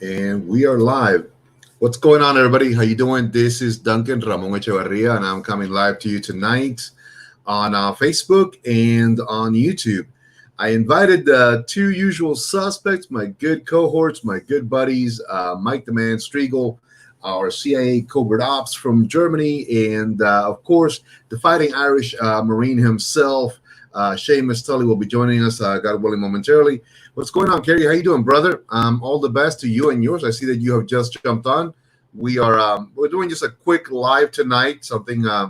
And we are live. What's going on, everybody? How you doing? This is Duncan Ramon Echevarria, and I'm coming live to you tonight on Facebook and on YouTube. I invited the two usual suspects, my good cohorts, my good buddies, Mike the Man Striegel, our CIA covert ops from Germany, and of course, the fighting Irish Marine himself, Seamus Tully, will be joining us, God willing, momentarily. What's going on, Kerry? How you doing, brother? All the best to you and yours. I see that you have just jumped on. We're doing just a quick live tonight, something I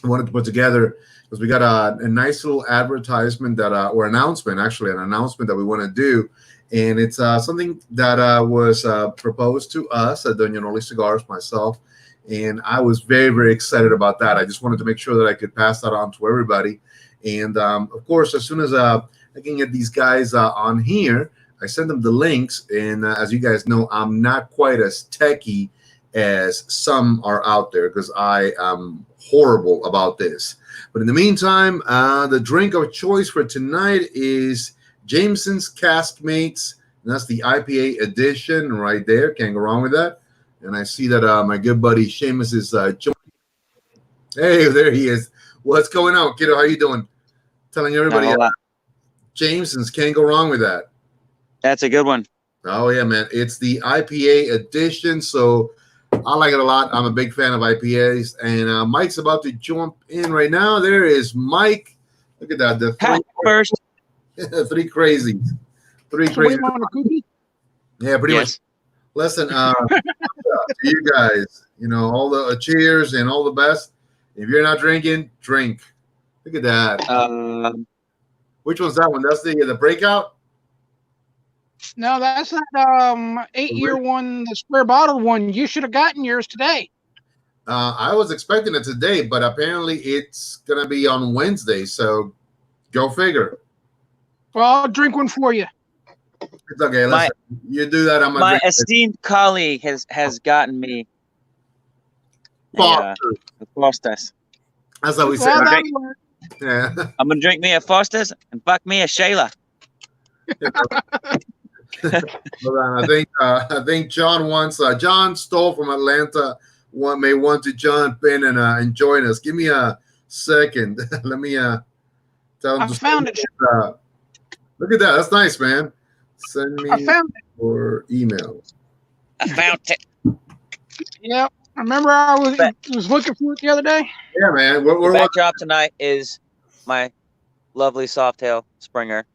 wanted to put together because we got a nice little advertisement that or announcement, actually an announcement that we want to do, and it's something that was proposed to us at Doña Noli Cigars, myself, and I was very, very excited about that. I just wanted to make sure that I could pass that on to everybody, and of course, as soon as I can get these guys on here, I send them the links, and as you guys know, I'm not quite as techy as some are out there because I am horrible about this. But in the meantime, the drink of choice for tonight is Jameson's Caskmates. And that's the IPA edition right there. Can't go wrong with that. And I see that my good buddy Seamus is joining. Hey, there he is. What's going on, kiddo? How you doing? Telling everybody. Jameson's, can't go wrong with that. That's a good one. Oh, yeah, man. It's the IPA edition, so I like it a lot. I'm a big fan of IPAs, and Mike's about to jump in right now. There is Mike. Look at that. The first. three crazies. Three crazy. Yeah, pretty much. Listen, to you guys, all the cheers and all the best. If you're not drinking, drink. Look at that. Which one's that one? That's the breakout? No, that's that 8-year one, the square bottle one. You should have gotten yours today. I was expecting it today, but apparently it's going to be on Wednesday, so go figure. Well, I'll drink one for you. It's okay. Listen, you do that. I'm my esteemed colleague has gotten me Foster's. That's how we say it. Yeah. I'm going to drink me a Foster's and fuck me a Shayla. Hold on. I think John wants John Stoll from Atlanta may want to jump in and join us. Give me a second. Let me tell him. I found it. Look at that. That's nice, man. Send me your email. I found it. Yep. Remember I was looking for it the other day? Yeah, man. We're backdrop tonight is my lovely Softail Springer.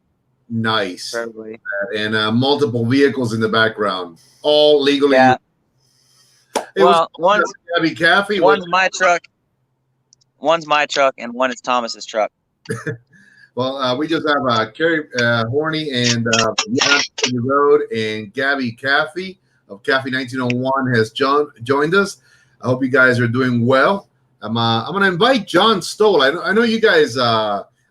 Nice. Probably. And multiple vehicles in the background, all legally. Yeah. One's Gabby Caffey. One's my truck, and one is Thomas's truck. Well, we just have Kerry Horney and the road, and Gabby Caffey of Caffey 1901 has joined us. I hope you guys are doing well. I'm gonna invite John Stoll. I know you guys.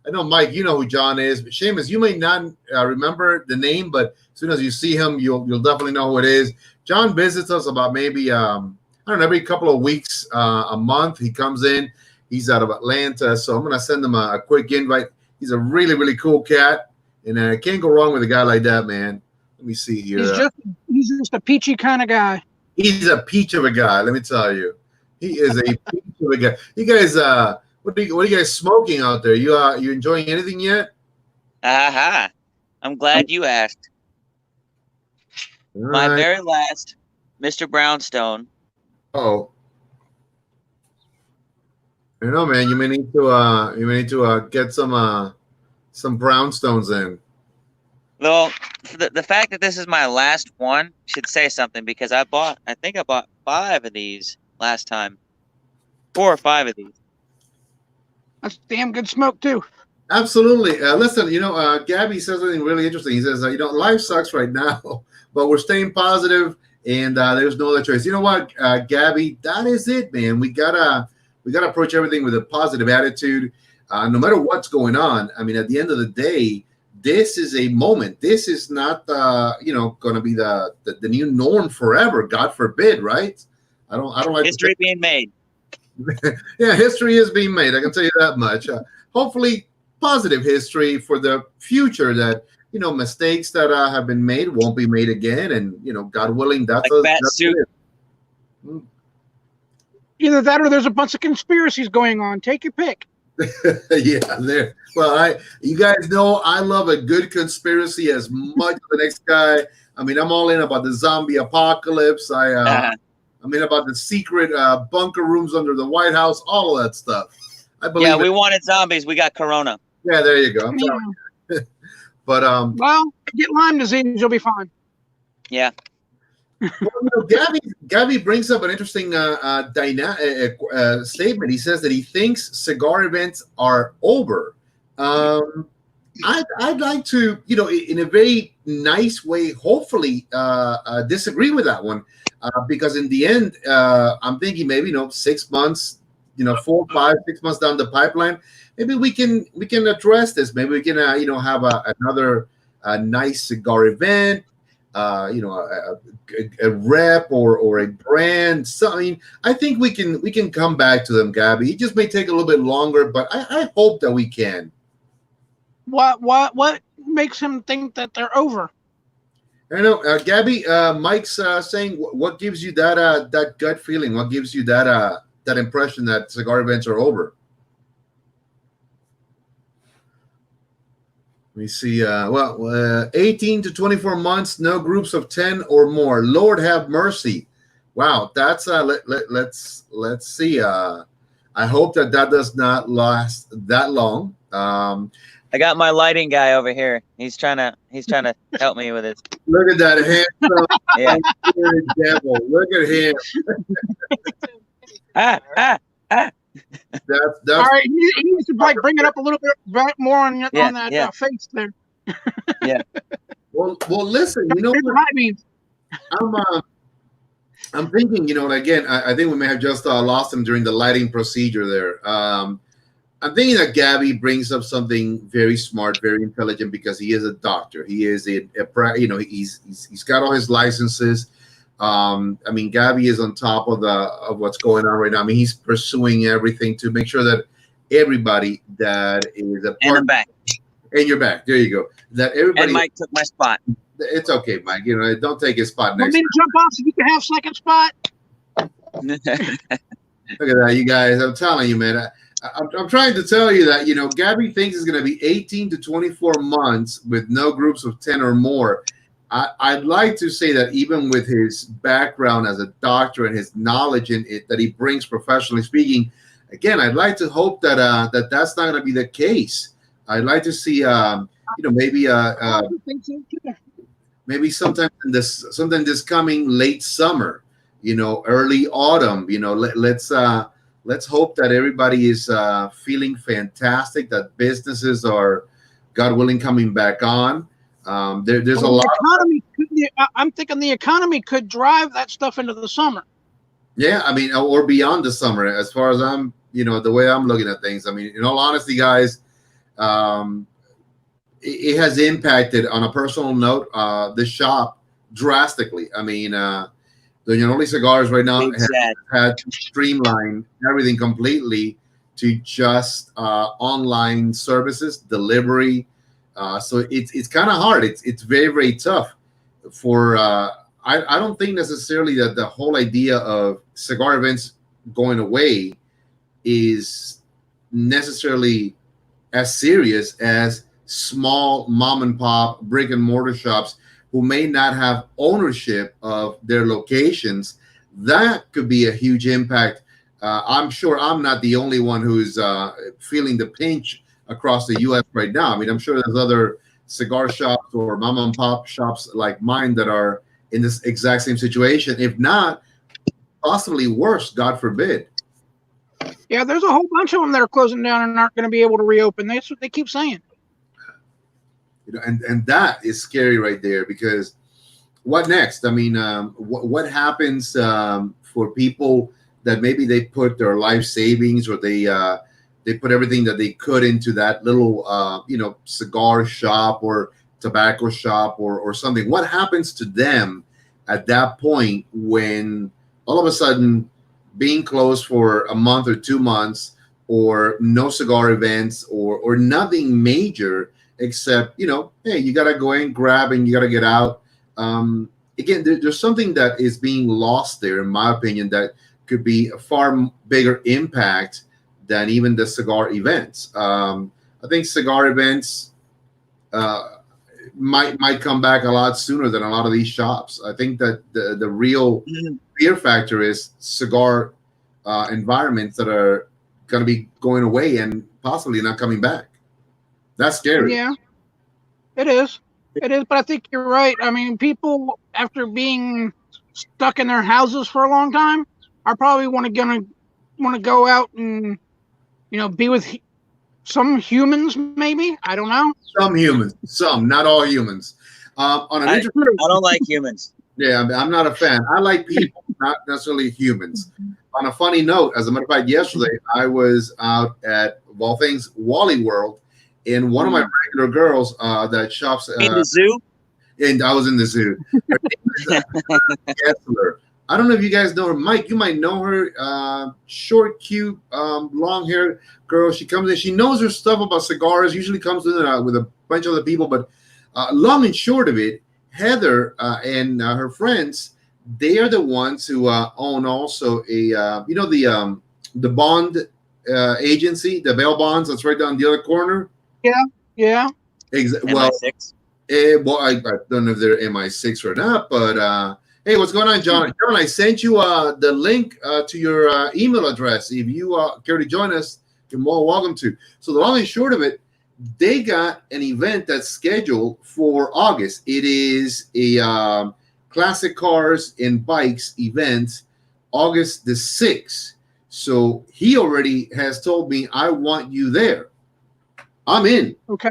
I know, Mike, you know who John is. But Seamus, you may not remember the name, but as soon as you see him, you'll definitely know who it is. John visits us about maybe, every couple of weeks, a month. He comes in. He's out of Atlanta, so I'm going to send him a quick invite. He's a really, really cool cat, and I can't go wrong with a guy like that, man. Let me see here. He's just a peachy kind of guy. He's a peach of a guy, let me tell you. He is a peach of a guy. You guys... What are you guys smoking out there? You enjoying anything yet? Aha! I'm glad you asked. My very last Mr. Brownstone. Oh, I don't know, man. You may need to get some brownstones in. Well, the fact that this is my last one should say something because I think I bought 5 of these last time. 4 or 5 of these. That's damn good smoke too. Absolutely. Listen, Gabby says something really interesting. He says, life sucks right now, but we're staying positive, and there's no other choice. You know what, Gabby? That is it, man. We gotta approach everything with a positive attitude, no matter what's going on. I mean, at the end of the day, this is a moment. This is not, going to be the new norm forever. God forbid, right? I don't like history being made. Yeah, history is being made. I can tell you that much. Hopefully, positive history for the future that mistakes that have been made won't be made again, and God willing, Like that's Bat Suit. it. Mm. Either that or there's a bunch of conspiracies going on. Take your pick. Yeah, there. Well, you guys know I love a good conspiracy as much as the next guy. I mean, I'm all in about the zombie apocalypse. I'm in about the secret bunker rooms under the White House, all of that stuff. I believe. Yeah, we wanted zombies. We got Corona. Yeah, there you go. I'm telling you. But well, get Lyme disease, you'll be fine. Yeah. Well, Gabby brings up an interesting statement. He says that he thinks cigar events are over. I'd like to, in a very nice way, hopefully disagree with that one, because in the end, I'm thinking maybe 6 months, 4, 5, 6 months down the pipeline, maybe we can address this. Maybe we can have another nice cigar event. A rep or a brand, something. I think we can come back to them, Gabby. It just may take a little bit longer, but I hope that we can. What makes him think that they're over? I know, Gabby. Mike's saying, what gives you that gut feeling? What gives you that impression that cigar events are over? Let me see. 18 to 24 months, no groups of 10 or more. Lord have mercy. Wow, that's let's see. I hope that does not last that long. I got my lighting guy over here. He's trying to help me with it. Look at that handsome Yeah. devil. Look at him. That's all right. He needs to bring it up a little bit more on that face there. Yeah. Well, listen. What I mean, I'm thinking. Again, I think we may have just lost him during the lighting procedure there. I'm thinking that Gabby brings up something very smart, very intelligent, because he is a doctor. He is he's got all his licenses. I mean, Gabby is on top of what's going on right now. I mean, he's pursuing everything to make sure that everybody that is a part and I'm back. And you're back. There you go. That everybody. And Mike took my spot. It's okay, Mike. Don't take his spot Want next me to jump off so you can have second spot? Look at that, you guys. I'm telling you, man. I'm trying to tell you that, Gabby thinks it's going to be 18 to 24 months with no groups of 10 or more. I'd like to say that even with his background as a doctor and his knowledge in it that he brings professionally speaking, again, I'd like to hope that that's not going to be the case. I'd like to see, maybe sometime this coming late summer, early autumn. Let's hope that everybody is feeling fantastic. That businesses are, God willing, coming back on. There's a lot. I'm thinking the economy could drive that stuff into the summer. Yeah, I mean, or beyond the summer. As far as I'm, the way I'm looking at things. I mean, in all honesty, guys, it has impacted on a personal note the shop drastically. I mean, the Noli Cigars right now have had to streamline everything completely to just online services, delivery. So it's kind of hard. It's very, very tough for. I don't think necessarily that the whole idea of cigar events going away is necessarily as serious as small mom and pop brick and mortar shops who may not have ownership of their locations. That could be a huge impact. I'm sure I'm not the only one who's feeling the pinch across the U.S. right now. I mean, I'm sure there's other cigar shops or mom and pop shops like mine that are in this exact same situation. If not, possibly worse, God forbid. Yeah, there's a whole bunch of them that are closing down and aren't going to be able to reopen. That's what they keep saying. And that is scary right there, because what next? I mean, what happens for people that maybe they put their life savings or they put everything that they could into that little cigar shop or tobacco shop or something? What happens to them at that point when all of a sudden being closed for a month or 2 months, or no cigar events or nothing major? except, hey, you got to go in, grab, and you got to get out. Again, there's something that is being lost there, in my opinion, that could be a far bigger impact than even the cigar events. I think cigar events might come back a lot sooner than a lot of these shops. I think that the real fear factor is cigar environments that are going to be going away and possibly not coming back. That's scary. Yeah, it is. It is, but I think you're right. I mean, people after being stuck in their houses for a long time are probably gonna want to go out and be with some humans. Maybe, I don't know. Some humans, not all humans. I don't like humans. Yeah, I'm not a fan. I like people, not necessarily humans. On a funny note, as a matter of fact, yesterday I was out at, of all things, Wally World, and one of my regular girls that shops in the zoo. And I was in the zoo. I don't know if you guys know her, Mike. You might know her. Short, cute, long hair girl. She comes in. She knows her stuff about cigars. Usually comes in with a bunch of other people. But long and short of it, Heather and her friends, they are the ones who own also a the bond agency, the bail bonds. That's right down the other corner. Yeah. Well, MI6. I don't know if they're MI6 or not, but hey, what's going on, John? John, I sent you the link to your email address. If you care to join us, you're more welcome to. So the long and short of it, they got an event that's scheduled for August. It is a classic cars and bikes event, August the 6th. So he already has told me, I want you there. I'm in. Okay.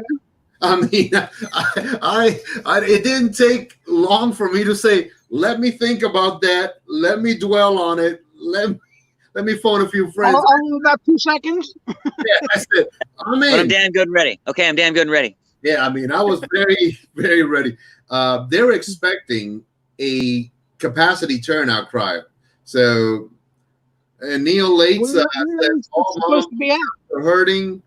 I mean, I it didn't take long for me to say, let me think about that. Let me dwell on it. Let me phone a few friends. Only about 2 seconds. Yeah, I said, I'm in. But I'm damn good and ready. Okay, I'm damn good and ready. Yeah, I mean, I was very, very ready. They're expecting a capacity turnout crowd. So, and Neil Lates said, all supposed to be out. are hurting.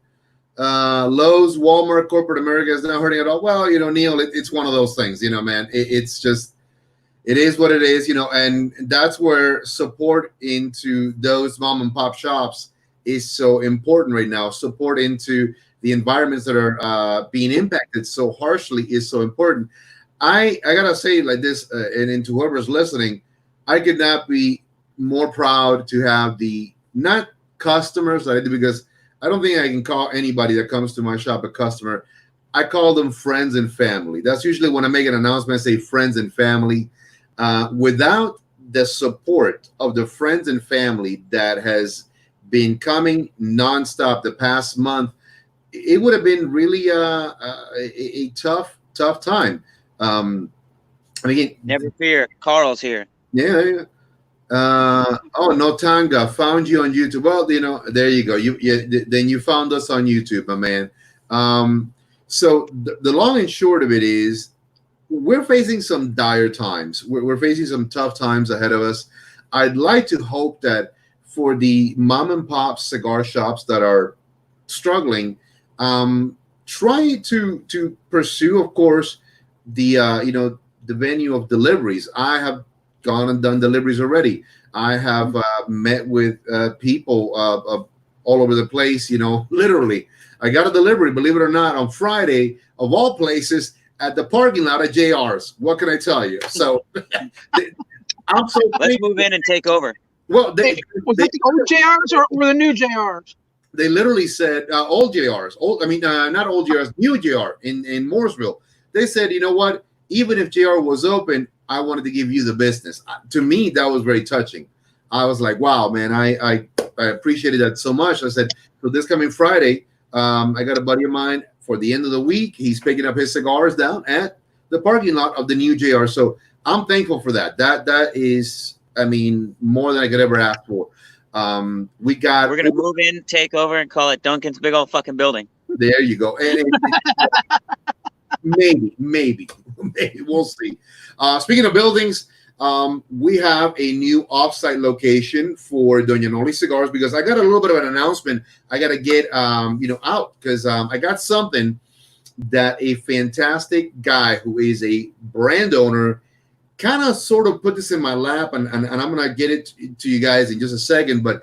Lowe's, Walmart, corporate America is not hurting at all. Well, Neil, it's one of those things, man. It's just, it is what it is, and that's where support into those mom and pop shops is so important right now. Support into the environments that are being impacted so harshly is so important. I gotta say like this, and to whoever's listening, I could not be more proud to have the not customers, because I don't think I can call anybody that comes to my shop a customer. I call them friends and family. That's usually when I make an announcement, I say friends and family. Without the support of the friends and family that has been coming nonstop the past month, it would have been really a tough time. Again, never fear, Carl's here. Yeah. Notanga found you on YouTube. Well, there you go. Then you found us on YouTube, my man. So the long and short of it is, we're facing some dire times. We're facing some tough times ahead of us. I'd like to hope that for the mom and pop cigar shops that are struggling, try to pursue, of course, the venue of deliveries. I have gone and done deliveries already. I have met with people all over the place. Literally, I got a delivery, believe it or not, on Friday, of all places, at the parking lot at JR's. What can I tell you? So I'm so let's move in and take over. Well, was it the old JR's or the new JR's? They literally said old JR's. Not old JR's, new JR in Mooresville. They said, you know what? Even if JR was open, I wanted to give you the business. To me, that was very touching. I was like, wow, man, I appreciated that so much. I said, so this coming Friday, I got a buddy of mine for the end of the week. He's picking up his cigars down at the parking lot of the new JR. So I'm thankful for that. That is, more than I could ever ask for. We're going to move in, take over, and call it Duncan's big old fucking building. There you go. And maybe we'll see. Speaking of buildings, we have a new offsite location for Doña Noli Cigars, because I got a little bit of an announcement I got to get out, because I got something that a fantastic guy who is a brand owner kind of sort of put this in my lap, and I'm going to get it to you guys in just a second, but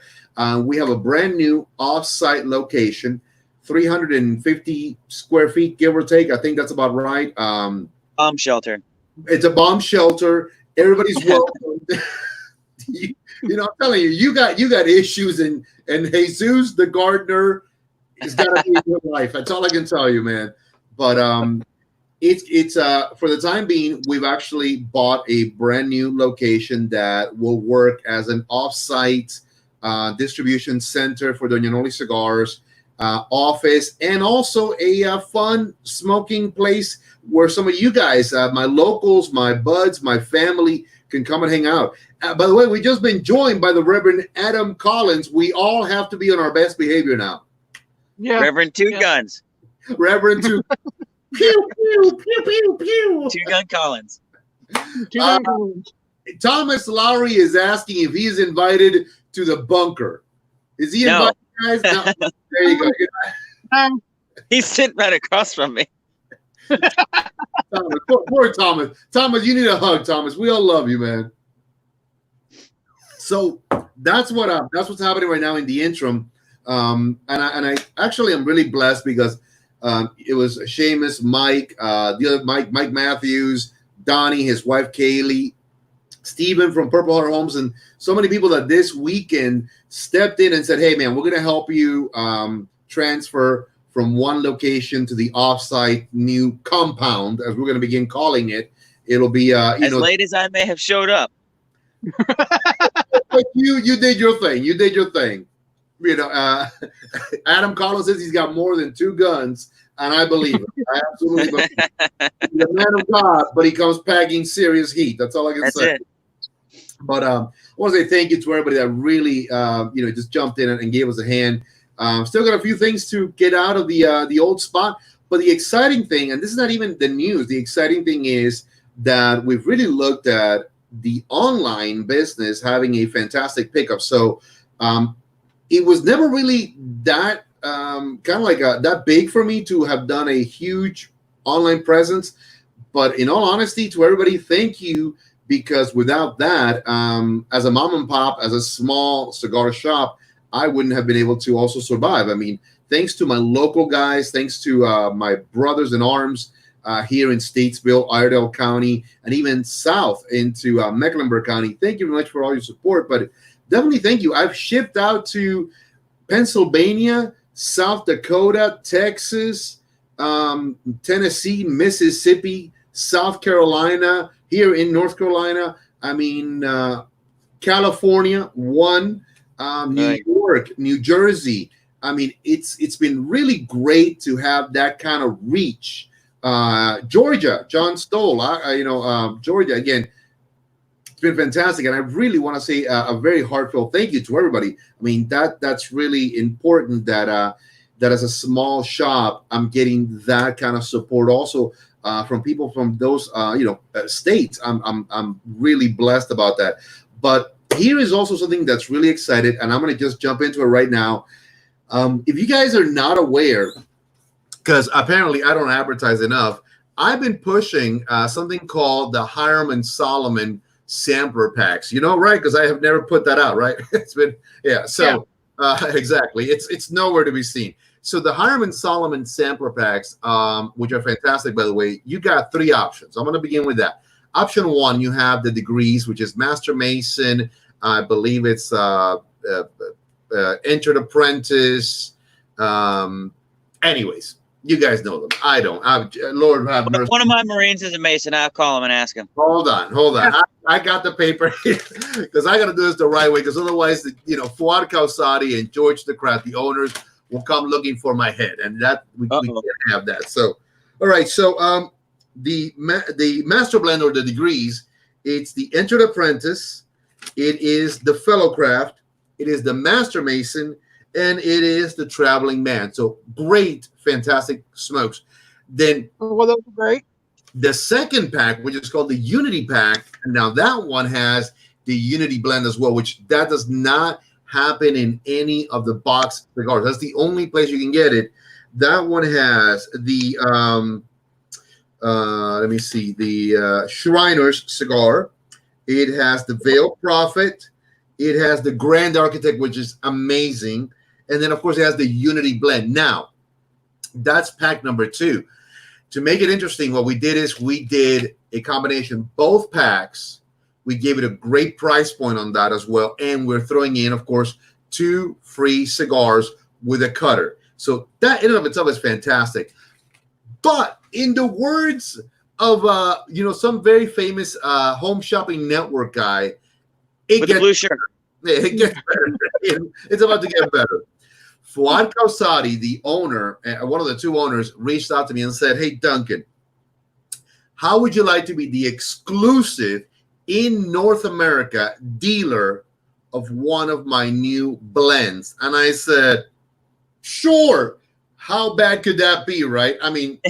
we have a brand new off-site location, 350 square feet, give or take. I think that's about right. Bomb shelter. It's a bomb shelter. Everybody's welcome. you know, I'm telling you, you got issues, and Jesus, the gardener, has got to be in your life. That's all I can tell you, man. But it's for the time being, we've actually bought a brand new location that will work as an off-site distribution center for Doña Noli cigars, office, and also a fun smoking place where some of you guys, my locals, my buds, my family, can come and hang out. By the way, we've just been joined by the Reverend Adam Collins. We all have to be on our best behavior now. Yeah. Reverend Two Guns. Reverend Two. Pew, pew, pew, pew, pew. Two Gun Collins. Thomas Lowry is asking if he's invited to the bunker. Is he invited, guys? No. There you go. He's sitting right across from me. Thomas, poor Thomas. Thomas, you need a hug, Thomas. We all love you, man. So that's what's happening right now in the interim. And I actually am really blessed because it was Seamus, Mike, the other Mike Matthews, Donnie, his wife Kaylee, Stephen from Purple Heart Homes, and so many people that this weekend stepped in and said, "Hey, man, we're going to help you transfer from one location to the offsite new compound, as we're going to begin calling it. It'll be as late as I may have showed up. But you did your thing. You did your thing. You know, Adam Collins says he's got more than 2 guns, and I believe him. I absolutely believe him. He's a man of God, but he comes packing serious heat. That's all I can say. It. But I want to say thank you to everybody that really, just jumped in and gave us a hand. Still got a few things to get out of the old spot, but the exciting thing, and this is not even the news, the exciting thing is that we've really looked at the online business having a fantastic pickup. So it was never really that kind of like that big for me to have done a huge online presence. But in all honesty, to everybody, thank you, because without that, as a mom and pop, as a small cigar shop, I wouldn't have been able to also survive. I mean, thanks to my local guys, thanks to my brothers in arms here in Statesville, Iredell County, and even south into Mecklenburg County. Thank you very much for all your support. But definitely thank you. I've shipped out to Pennsylvania, South Dakota, Texas, Tennessee, Mississippi, South Carolina, here in North Carolina. I mean, California, New York, New Jersey. I mean, it's been really great to have that kind of reach. Georgia, John Stoll, Georgia, again, it's been fantastic. And I really want to say a very heartfelt thank you to everybody. I mean, that's really important that as a small shop, I'm getting that kind of support also from people from those, states. I'm really blessed about that. But here is also something that's really excited, and I'm going to just jump into it right now. If you guys are not aware, because apparently I don't advertise enough, I've been pushing something called the Hiram and Solomon sampler packs. You know, right? Because I have never put that out, right? It's been, yeah. So exactly, it's nowhere to be seen. So the Hiram and Solomon sampler packs, which are fantastic, by the way, you got 3 options. I'm going to begin with that. Option 1, you have the degrees, which is Master Mason. I believe it's Entered Apprentice. Anyways, you guys know them. I don't. Lord have mercy. One of my Marines is a Mason. I'll call him and ask him. Hold on. I got the paper here because I got to do this the right way, because otherwise, Fuad Kausadi and George the Krat, the owners, will come looking for my head, and that we can't have that. So, all right. So, the Master Blend, or the degrees, it's the Entered Apprentice, it is the Fellow Craft, it is the Master Mason, and it is the Traveling Man. So great, fantastic smokes. Then, well, those are great. The second pack, which is called the Unity Pack, and now that one has the Unity Blend as well, which that does not happen in any of the box cigars. That's the only place you can get it. That one has the let me see, the Shriners cigar. It has the Veiled Prophet. It has the Grand Architect, which is amazing. And then, of course, it has the Unity Blend. Now, that's pack number 2. To make it interesting, what we did is we did a combination, both packs. We gave it a great price point on that as well. And we're throwing in, of course, 2 free cigars with a cutter. So that in and of itself is fantastic. But in the words of some very famous home shopping network guy, with the blue shirt. It gets better. It's about to get better. Fuad Kausadi, the owner, one of the 2 owners, reached out to me and said, "Hey, Duncan, how would you like to be the exclusive in North America dealer of one of my new blends?" And I said, "Sure. How bad could that be, right?" I mean,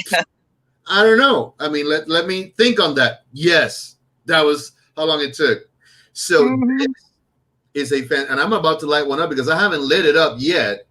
I don't know. I mean, let me think on that. Yes, that was how long it took. So this is a fan, and I'm about to light one up because I haven't lit it up yet.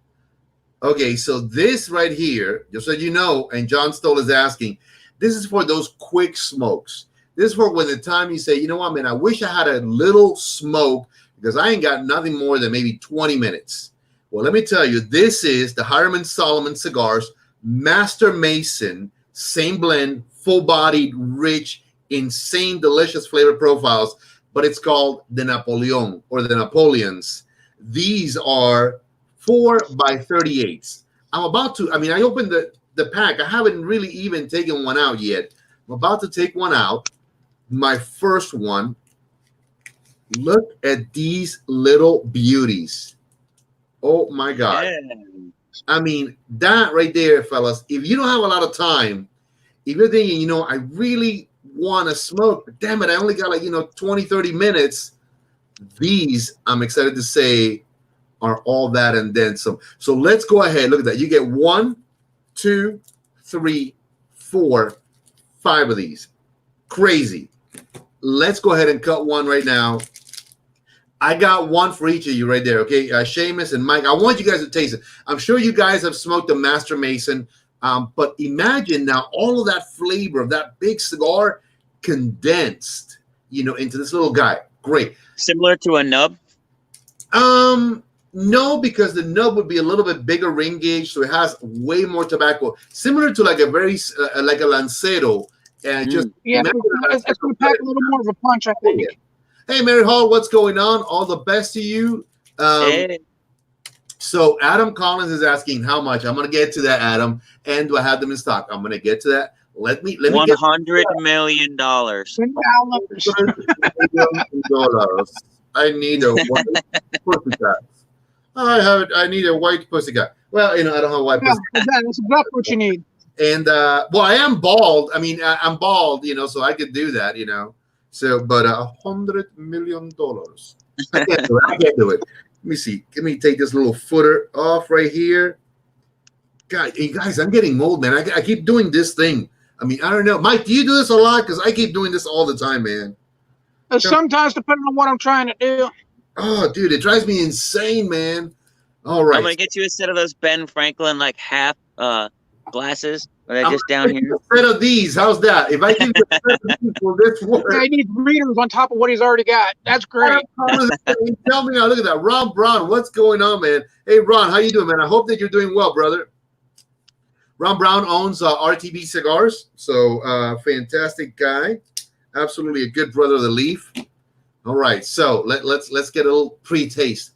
Okay, so this right here, just so you know, and John Stoll is asking, this is for those quick smokes. This is for when the time you say, you know what, man, I wish I had a little smoke because I ain't got nothing more than maybe 20 minutes. Well, let me tell you, this is the Hiram Solomon Cigars Master Mason, same blend, full-bodied, rich, insane, delicious flavor profiles, but it's called the Napoleon or the Napoleons. These are 4x38s. I'm about to, I opened the pack. I haven't really even taken one out yet. I'm about to take one out. My first one. Look at these little beauties. Oh my God. Yeah. I mean, that right there, fellas, if you don't have a lot of time, if you're thinking, I really want to smoke, but damn it, I only got 20, 30 minutes. These, I'm excited to say, are all that and then some. So let's go ahead. Look at that. You get 1, 2, 3, 4, 5 of these. Crazy. Let's go ahead and cut one right now. I got one for each of you right there, okay? Seamus and Mike, I want you guys to taste it. I'm sure you guys have smoked the Master Mason, but imagine now all of that flavor of that big cigar condensed, into this little guy. Great. Similar to a nub? No, because the nub would be a little bit bigger ring gauge, so it has way more tobacco. Similar to like a very like a Lancero, and just it's going to pack a little more of a punch, I think. Yeah. Hey, Mary Hall, what's going on? All the best to you. Hey. So Adam Collins is asking how much. I'm going to get to that, Adam. And do I have them in stock? I'm going to get to that. Let me $100 million. I need a white pussycat. I need a white pussycat. Well, I don't have a white pussycat. That's exactly what you need. And well, I am bald. I'm bald, so I could do that, So, but $100 million. I can't do it. Let me see. Let me take this little footer off right here. God, you guys, I'm getting old, man. I keep doing this thing. I don't know. Mike, do you do this a lot? Because I keep doing this all the time, man. Sometimes, depending on what I'm trying to do. Oh, dude, it drives me insane, man. All right. I'm going to get you a set of those Ben Franklin, half glasses. Are they just down here? A set of these. How's that? If I give you a set of these, will this work? I need readers on top of what he's already got. That's great. Tell me now. Look at that. Ron Brown, what's going on, man? Hey, Ron, how you doing, man? I hope that you're doing well, brother. Ron Brown owns RTB Cigars, so fantastic guy. Absolutely a good brother of the leaf. All right, so let's get a little pre-taste.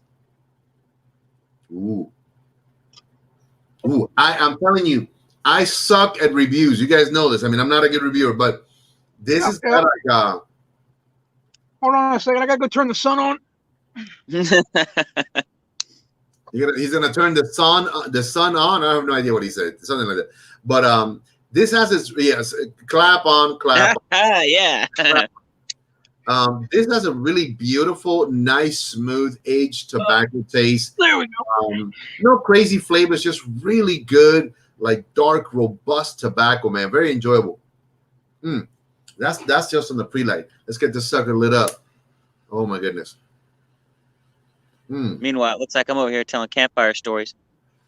Ooh. I'm telling you, I suck at reviews. You guys know this. I'm not a good reviewer, but this is got like hold on a second. I gotta go turn the sun on. He's gonna turn the sun on. I have no idea what he said. Something like that. But this has its clap on, clap on. Yeah. Clap on. This has a really beautiful, nice, smooth aged tobacco taste. There we go. No crazy flavors, just really good, like dark, robust tobacco, man. Very enjoyable. That's just on the pre-light. Let's get this sucker lit up. Oh my goodness. Meanwhile, it looks like I'm over here telling campfire stories.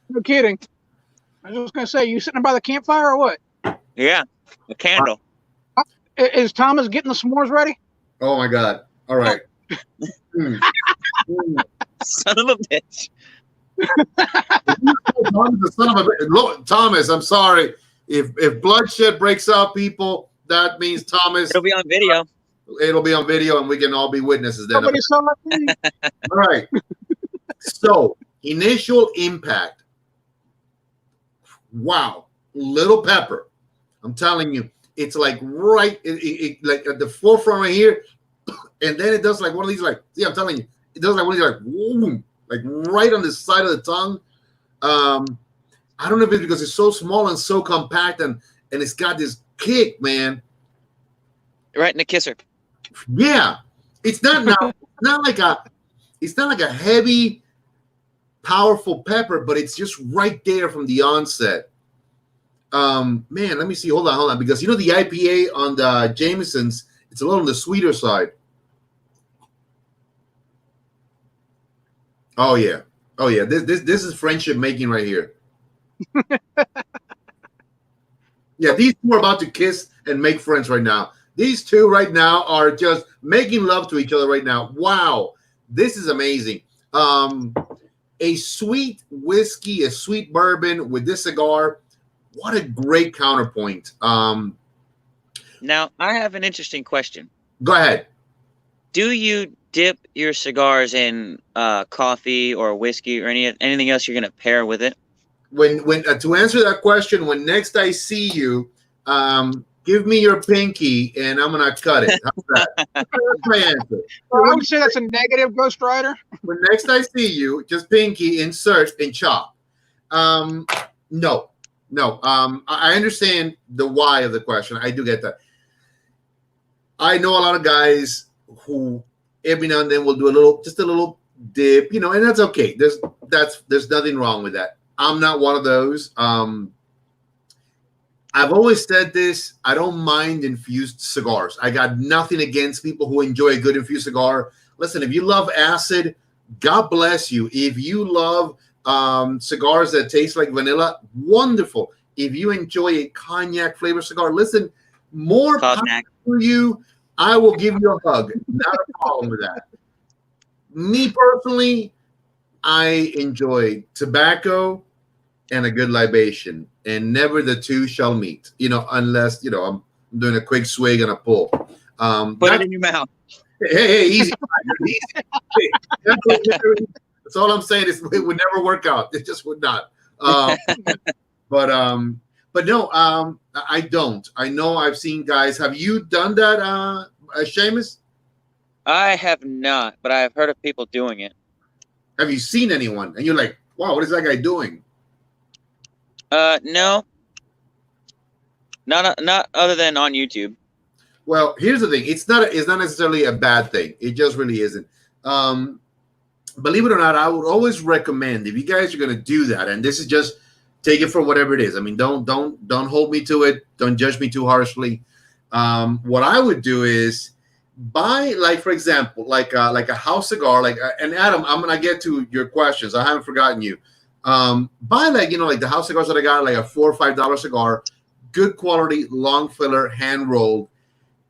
No kidding. I was just gonna say, you sitting by the campfire or what? Yeah, a candle. Is Thomas getting the s'mores ready? Oh my God! All right. Mm. Mm. Son of a bitch. Thomas, the son of a look, Thomas, I'm sorry. If bloodshed breaks out, people, that means Thomas. It'll be on video. It'll be on video, and we can all be witnesses then. Somebody saw me. All right. So, initial impact. Wow. Little pepper. I'm telling you, it's like right, like at the forefront right here, and then it does like one of these, like, see, I'm telling you, it does like one of these, like, boom, like right on the side of the tongue. I don't know if it's because it's so small and so compact, and it's got this kick, man. Right in the kisser. Yeah, it's not now. It's not like a heavy, powerful pepper, but it's just right there from the onset. Man, let me see. Hold on, because you know the IPA on the Jameson's, it's a little on the sweeter side. Oh yeah. This is friendship making right here. Yeah, these two are about to kiss and make friends right now. These two right now are just making love to each other right now. Wow, this is amazing. A sweet whiskey, a sweet bourbon with this cigar. What a great counterpoint. Now, I have an interesting question. Go ahead. Do you dip your cigars in coffee or whiskey or anything else you're going to pair with it? When to answer that question, when next I see you, give me your pinky and I'm gonna cut it. How's that? That's my answer. Well, I would say that's a negative, Ghost Rider. When next I see you, just pinky, insert, and chop. No. I understand the why of the question. I do get that. I know a lot of guys who every now and then will do a little dip, you know, and that's okay. There's nothing wrong with that. I'm not one of those. I've always said this. I don't mind infused cigars. I got nothing against people who enjoy a good infused cigar. Listen, if you love acid, God bless you. If you love cigars that taste like vanilla, wonderful. If you enjoy a cognac flavor cigar, listen, more power to you. I will give you a hug. Not a problem with that. Me personally, I enjoy tobacco and a good libation, and never the two shall meet. You know, unless I'm doing a quick swig and a pull. Put it in your mouth. Hey, easy. Easy. That's all I'm saying. Is it would never work out. It just would not. But no, I don't. I know I've seen guys. Have you done that, Seamus? I have not, but I've heard of people doing it. Have you seen anyone? And you're like, wow, what is that guy doing? No. Not other than on YouTube. Well, here's the thing. It's not necessarily a bad thing. It just really isn't. Believe it or not, I would always recommend, if you guys are going to do that, and this is just take it for whatever it is. I mean, don't hold me to it. Don't judge me too harshly. What I would do is buy, like, for example, like a house cigar, and Adam, I'm gonna get to your questions. I haven't forgotten you. Buy like the house cigars that I got, like a $4 or $5 cigar, good quality, long filler, hand rolled.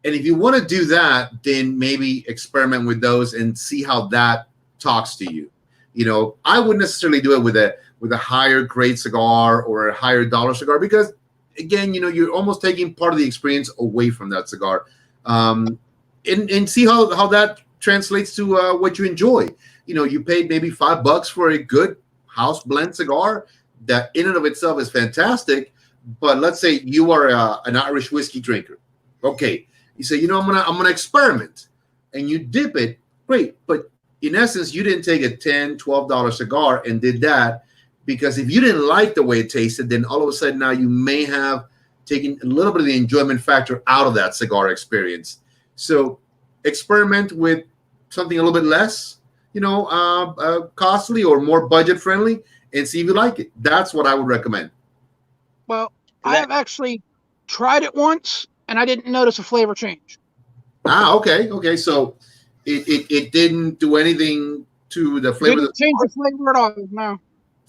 And if you want to do that, then maybe experiment with those and see how that talks to you. You know, I wouldn't necessarily do it with a higher grade cigar or a higher dollar cigar, because again, you're almost taking part of the experience away from that cigar. And see how that translates to what you enjoy. You paid maybe $5 for a good house blend cigar that in and of itself is fantastic. But let's say you are an Irish whiskey drinker. Okay, you say, I'm gonna experiment, and you dip it. Great, but in essence, you didn't take a $10, $12 cigar and did that, because if you didn't like the way it tasted, then all of a sudden now you may have taken a little bit of the enjoyment factor out of that cigar experience. So experiment with something a little bit less, costly or more budget friendly, and see if you like it. That's what I would recommend. Well, I have actually tried it once, and I didn't notice a flavor change. Okay. So it didn't do anything to the flavor. Didn't change the flavor at all. No.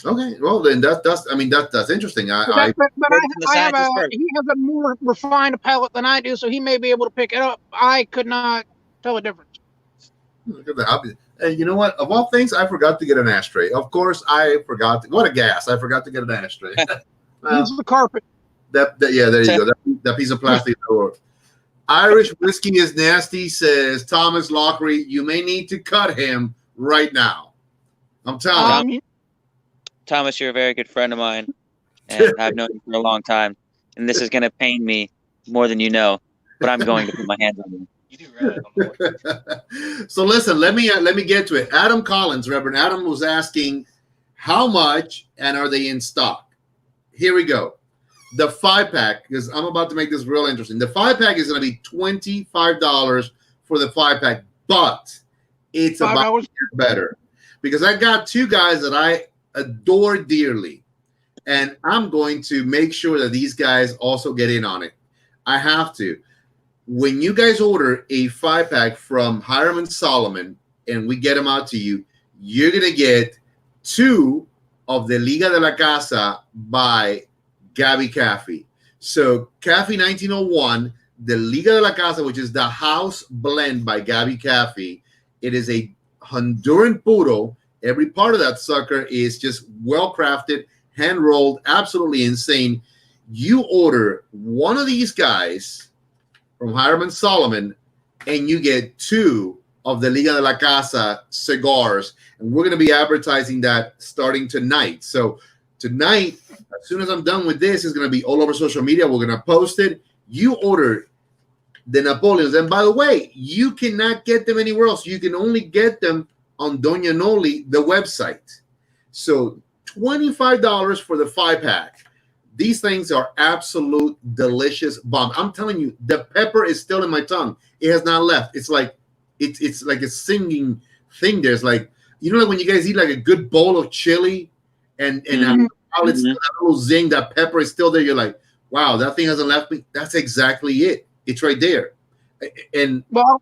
Okay, well then that's I mean that's interesting. But Works in the I have scientist a first. he has a more refined palate than I do, so he may be able to pick it up. I could not tell a difference. Look at that. And you know what? Of all things, I forgot to get an ashtray. Of course, I forgot. What a gas! I forgot to get an ashtray. Well, Use the carpet. yeah, there you go. That piece of plastic. Irish whiskey is nasty, says Thomas Lockery. You may need to cut him right now. I'm telling you. Thomas, you're a very good friend of mine, and I've known you for a long time. And this is going to pain me more than you know, but I'm going to put my hands on you. You do right. So listen, let me get to it. Adam Collins, Reverend Adam, was asking how much and are they in stock? Here we go. The 5-pack, because I'm about to make this real interesting. The 5-pack is going to be $25 for the 5-pack, but it's about better because I got two guys that I adore dearly, and I'm going to make sure that these guys also get in on it. I have to. When you guys order a 5-pack from Hiram and Solomon and we get them out to you, you're going to get 2 of the Liga de la Casa by Gabby Caffey. So Caffey 1901, the Liga de la Casa, which is the house blend by Gabby Caffey. It is a Honduran puro. Every part of that sucker is just well crafted, hand rolled, absolutely insane. You order one of these guys from Hiram and Solomon, and you get 2 of the Liga de la Casa cigars. And we're going to be advertising that starting tonight. So tonight, as soon as I'm done with this, it's going to be all over social media. We're going to post it. You order the Napoleons. And by the way, you cannot get them anywhere else. You can only get them on Doña Noli, the website. So $25 for the 5-pack. These things are absolute delicious bomb. I'm telling you, the pepper is still in my tongue. It has not left. It's like it's like a singing thing. There's like, you know, like when you guys eat like a good bowl of chili and it's that little zing, that pepper is still there. You're like, wow, that thing hasn't left me. That's exactly it. It's right there. And well,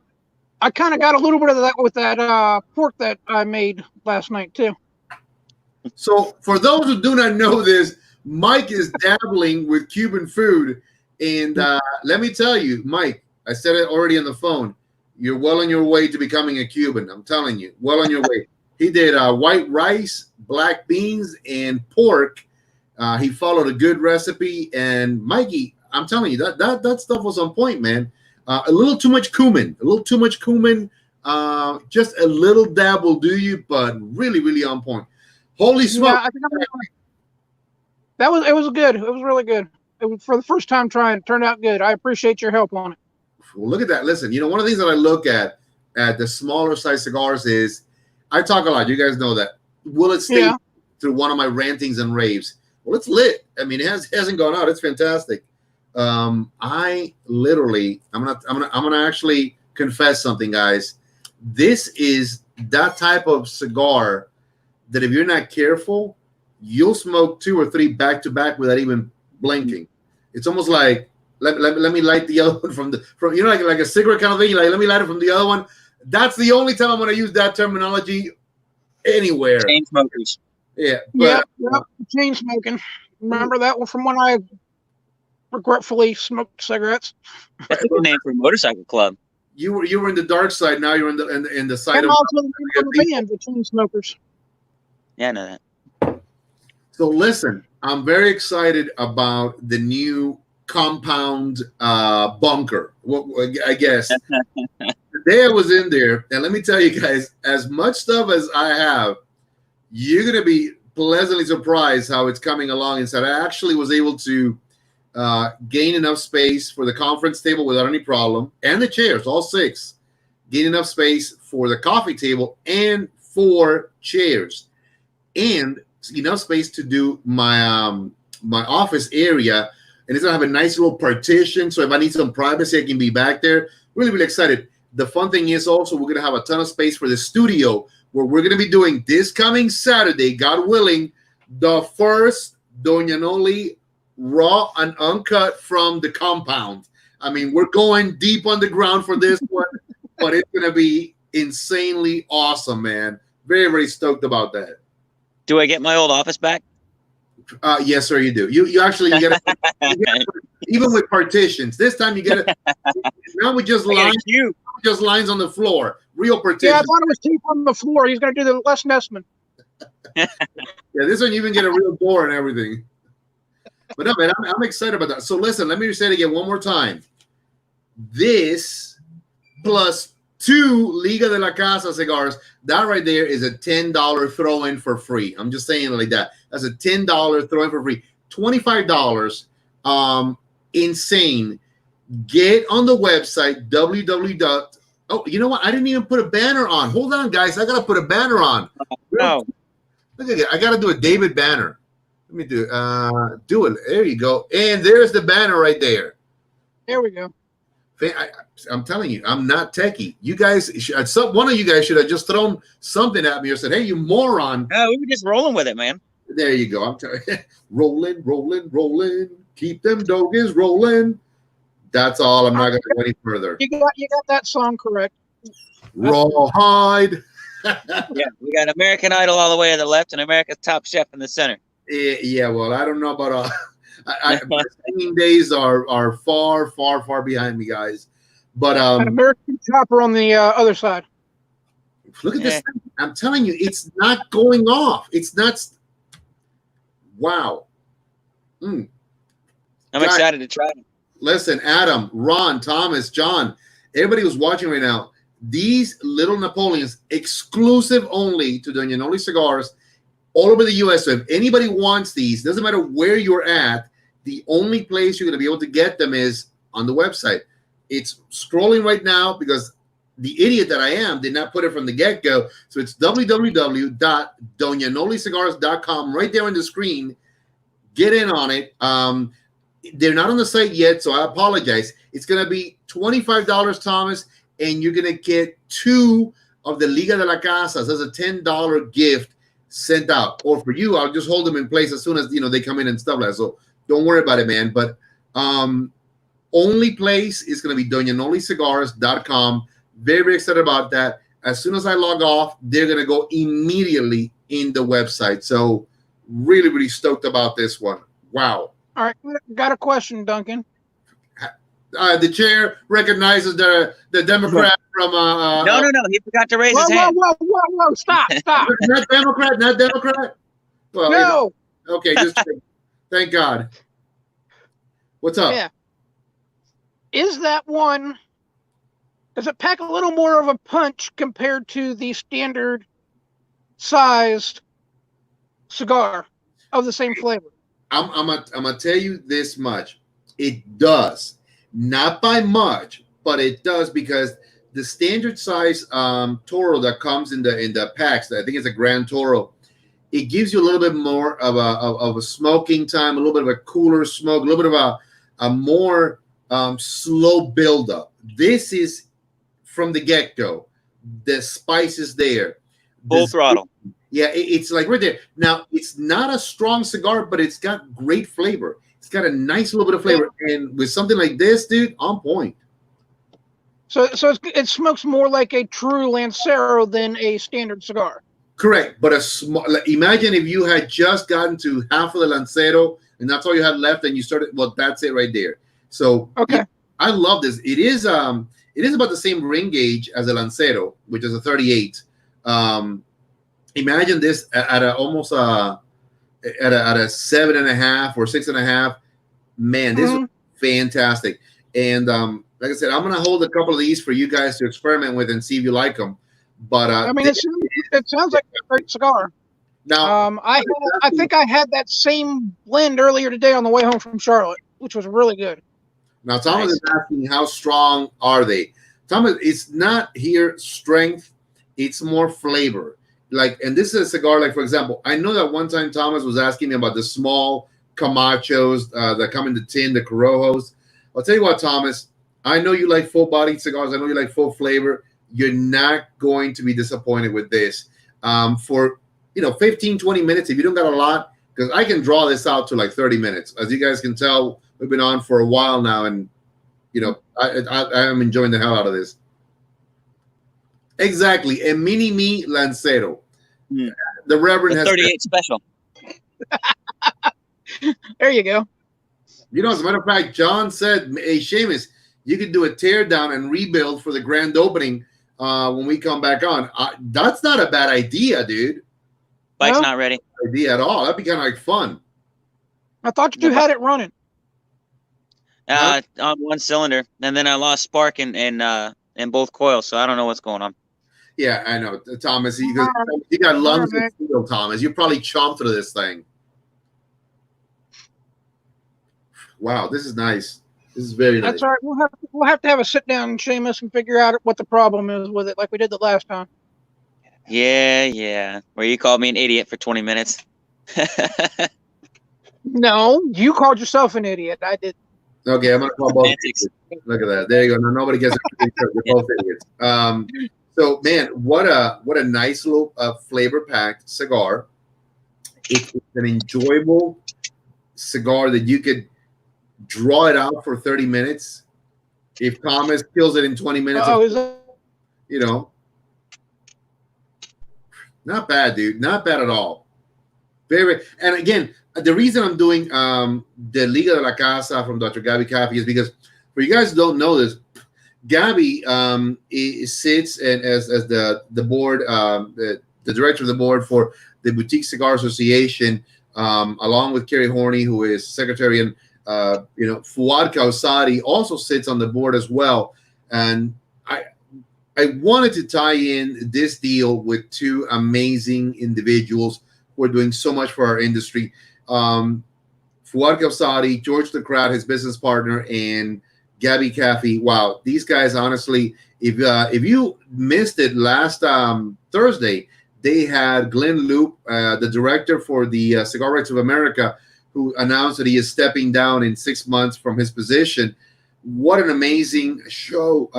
I kind of got a little bit of that with that pork that I made last night too. So for those who do not know this, Mike is dabbling with Cuban food. And let me tell you, Mike, I said it already on the phone. You're well on your way to becoming a Cuban. I'm telling you, well on your way. He did white rice, black beans, and pork. He followed a good recipe. And Mikey, I'm telling you, that stuff was on point, man. A little too much cumin. Just a little dab will do you, but really, really on point. Holy smoke. Yeah, I think it was good. It was really good. It was for the first time trying. It turned out good. I appreciate your help on it. Well, look at that. Listen, you know, one of the things that I look at the smaller size cigars is I talk a lot. You guys know that. Will it stay through one of my rantings and raves? Well, it's lit. I mean, it hasn't gone out. It's fantastic. I literally, I'm gonna actually confess something, guys. This is that type of cigar that if you're not careful, you'll smoke 2 or 3 back to back without even blinking. It's almost like let me light the other one from you know, like a cigarette kind of thing. Like, let me light it from the other one. That's the only time I'm going to use that terminology anywhere. Chain smokers. Yeah. But, chain smoking. Remember that one from when I regretfully smoked cigarettes. That's a good name for a motorcycle club. You were in the dark side. Now you're in the side I'm of also in the band, the chain smokers. Yeah, I know that. So listen, I'm very excited about the new compound bunker. I guess the day I was in there, and let me tell you guys, as much stuff as I have, you're gonna be pleasantly surprised how it's coming along inside. I actually was able to gain enough space for the conference table without any problem, and the chairs, all 6. Gain enough space for the coffee table and 4 chairs, and enough space to do my my office area. And it's gonna have a nice little partition, so if I need some privacy, I can be back there. Really, really excited. The fun thing is also we're gonna have a ton of space for the studio, where we're gonna be doing this coming Saturday, God willing, the first Doña Noli raw and uncut from the compound. I mean, we're going deep on the ground for this one, but it's gonna be insanely awesome, man. Very, very stoked about that. Do I get my old office back? Yes, sir, you do. You actually you get even with partitions. This time you get it. Now with just lines on the floor. Real partitions. Yeah, I thought it was tape on the floor. He's going to do the Les Nessman. Yeah, this one you even get a real door and everything. But no, man, I'm excited about that. So listen, let me say it again one more time. This plus 2 Liga de la Casa cigars, that right there is a $10 throw-in for free. I'm just saying it like that. That's a $10 throw-in for free. $25. Insane. Get on the website, www. Oh, you know what? I didn't even put a banner on. Hold on, guys. I got to put a banner on. No. Look at it. I got to do a David banner. Let me do it. There you go. And there's the banner right there. There we go. I'm telling you, I'm not techie. You guys, one of you guys should have just thrown something at me or said, "Hey, you moron!" No, we were just rolling with it, man. There you go. I'm telling you, rolling. Keep them dogies rolling. That's all. I'm not going to go any further. You got that song correct. Rawhide. Yeah, we got American Idol all the way to the left and America's Top Chef in the center. Yeah, well, I don't know about my singing days are far behind me, guys. But An American Chopper on the other side. Look at this thing. I'm telling you, it's not going off. It's not. Wow. I'm excited to try it. Listen, Adam, Ron, Thomas, John, everybody who's watching right now, these little Napoleons, exclusive only to Doña Noli Cigars, all over the U.S. So if anybody wants these, doesn't matter where you're at, the only place you're going to be able to get them is on the website. It's scrolling right now because the idiot that I am did not put it from the get-go. So it's www.donanolicigars.com right there on the screen. Get in on it. They're not on the site yet, so I apologize. It's going to be $25, Thomas, and you're going to get 2 of the Liga de la Casas as a $10 gift sent out. Or for you, I'll just hold them in place as soon as they come in and stuff like that. So don't worry about it, man. But only place is going to be donanolicigars.com. Very, very excited about that. As soon as I log off, they're going to go immediately in the website. So really, really stoked about this one. Wow. All right, got a question, Duncan. The chair recognizes the Democrat from. No. He forgot to raise his hand. Whoa! Stop! Not Democrat. Well, No. Okay, just thank God. What's up? Yeah. Is that one? Does it pack a little more of a punch compared to the standard sized cigar of the same flavor? I'm gonna tell you this much. It does, not by much, but it does because the standard size Toro that comes in the packs, I think it's a Grand Toro, it gives you a little bit more of a smoking time, a little bit of a cooler smoke, a little bit of a more slow buildup. This is from the get-go. The spice is there. Full throttle. Yeah, it's like right there. Now, it's not a strong cigar, but it's got great flavor. It's got a nice little bit of flavor. And with something like this, dude, on point. So it smokes more like a true Lancero than a standard cigar. Correct. But imagine if you had just gotten to half of the Lancero and that's all you had left and you started, well, that's it right there. So okay. Yeah, I love this. It is about the same ring gauge as a Lancero, which is a 38. Imagine this at almost a 7.5 or 6.5. Man, this is fantastic. And like I said, I'm gonna hold a couple of these for you guys to experiment with and see if you like them. But I mean, it sounds like a great cigar. Now, I think I had that same blend earlier today on the way home from Charlotte, which was really good. Now, Thomas is asking, how strong are they? Thomas, it's not here strength; it's more flavor. Like, and this is a cigar, like, for example, I know that one time Thomas was asking me about the small Camachos that come in the tin, the Corojos. I'll tell you what, Thomas, I know you like full-bodied cigars. I know you like full flavor. You're not going to be disappointed with this. For, 15, 20 minutes, if you don't got a lot, because I can draw this out to like 30 minutes. As you guys can tell, we've been on for a while now, and, I am enjoying the hell out of this. Exactly, a mini-me Lancero. The Reverend The has. 38 special. There you go. You know, as a matter of fact, John said, "Hey, Seamus, you could do a tear down and rebuild for the grand opening when we come back on." That's not a bad idea, dude. Bike's Well, not ready. Idea at all. That'd be kind of like fun. I thought you had it running. Huh? On one cylinder, and then I lost spark in both coils, so I don't know what's going on. Yeah, I know, Thomas. You got lungs of steel, Thomas. You probably chomped through this thing. Wow, this is nice. This is very nice. That's all right. We'll have to have a sit down, Seamus, and figure out what the problem is with it, like we did the last time. Yeah. Where you called me an idiot for 20 minutes. No, you called yourself an idiot. I did. Okay, I'm gonna call both. Semantics. Look at that. There you go. Now nobody gets it. They're both idiots. So man, what a nice little flavor packed cigar. It's an enjoyable cigar that you could draw it out for 30 minutes. If Thomas kills it in 20 minutes, Is that? you know, not bad, dude. Not bad at all. Very. And again, the reason I'm doing the Liga de la Casa from Dr. Gabby Caffey is because, for you guys who don't know this, Gabby sits and as the board, the director of the board for the Boutique Cigar Association, along with Kerry Horney, who is secretary, and Fuad Kausari also sits on the board as well. And I wanted to tie in this deal with two amazing individuals who are doing so much for our industry. Fuad Kausari, George LeCrat, his business partner, and Gabby Caffey. Wow, these guys, honestly, if you missed it last Thursday, they had Glenn Loop, the director for the Cigar Rights of America, who announced that he is stepping down in 6 months from his position. What an amazing show.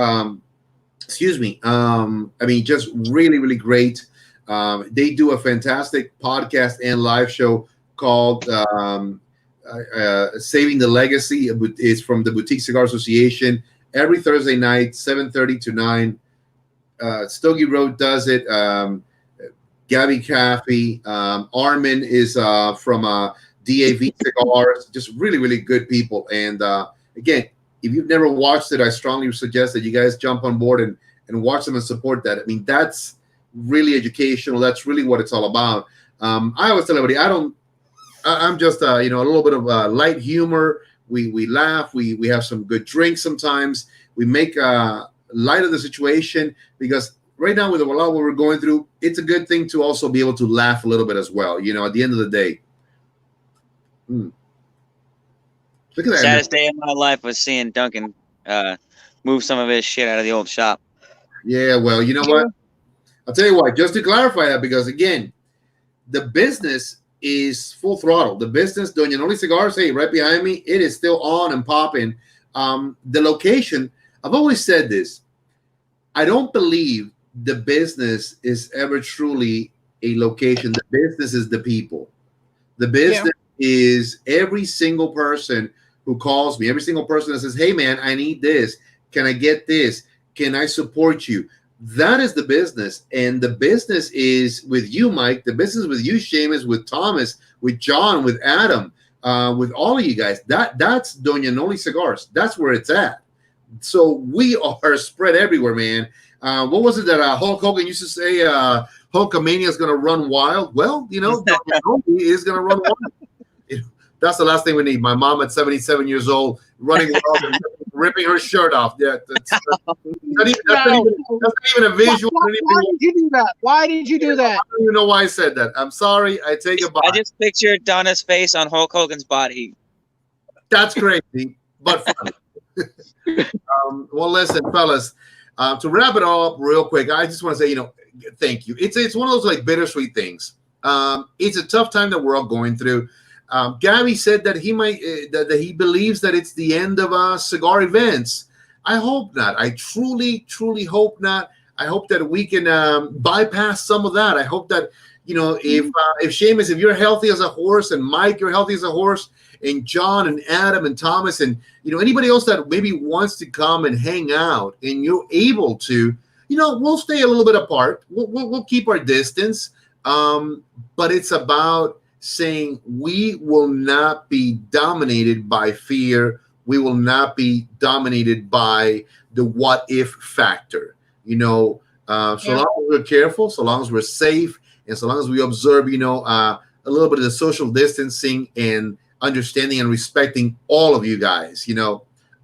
Excuse me. I mean, just really, really great. They do a fantastic podcast and live show called Saving the Legacy. It's from the Boutique Cigar Association every Thursday night, 7:30 to 9. Stogie Road does it. Gabby Caffey. Armin is from DAV Cigars. Just really, really good people. And again, if you've never watched it, I strongly suggest that you guys jump on board and watch them and support that. I mean, that's really educational. That's really what it's all about. I always tell everybody, I'm just a little bit of light humor. We laugh. We have some good drinks sometimes. We make light of the situation because right now with a lot of what we're going through, it's a good thing to also be able to laugh a little bit as well. At the end of the day. Look at that. Saddest day of my life was seeing Duncan move some of his shit out of the old shop. Yeah, well, you know what? I'll tell you what, just to clarify that, because again, the business is full throttle. The business, Doña Noli Cigars, hey, right behind me, it is still on and popping. The location, I've always said this. I don't believe the business is ever truly a location. The business is the people. The business is every single person who calls me, every single person that says, hey, man, I need this. Can I get this? Can I support you? That is the business. And the business is with you, Mike. The business with you, Seamus, with Thomas, with John, with Adam, with all of you guys. That's Doña Noli Cigars. That's where it's at. So we are spread everywhere, man. What was it that Hulk Hogan used to say? Hulkamania is going to run wild. Well, Doña Noli is going to run wild. That's the last thing we need. My mom at 77 years old running wild and ripping her shirt off. Yeah, that's not even a visual. Why did you do that? Why did you do that? I don't even know why I said that. I'm sorry. I take it back. I just pictured Donna's face on Hulk Hogan's body. That's crazy, but funny. Well, listen, fellas, to wrap it all up real quick, I just want to say, thank you. It's one of those like bittersweet things. It's a tough time that we're all going through. Gabby said that he might that he believes that it's the end of cigar events. I hope not. I truly, truly hope not. I hope that we can bypass some of that. I hope that if Seamus, if you're healthy as a horse, and Mike, you're healthy as a horse, and John and Adam and Thomas, and anybody else that maybe wants to come and hang out, and you're able to, we'll stay a little bit apart. We'll keep our distance. But it's about saying we will not be dominated by fear. We will not be dominated by the what if factor. So long as we're careful, so long as we're safe, and so long as we observe, a little bit of the social distancing and understanding and respecting all of you guys,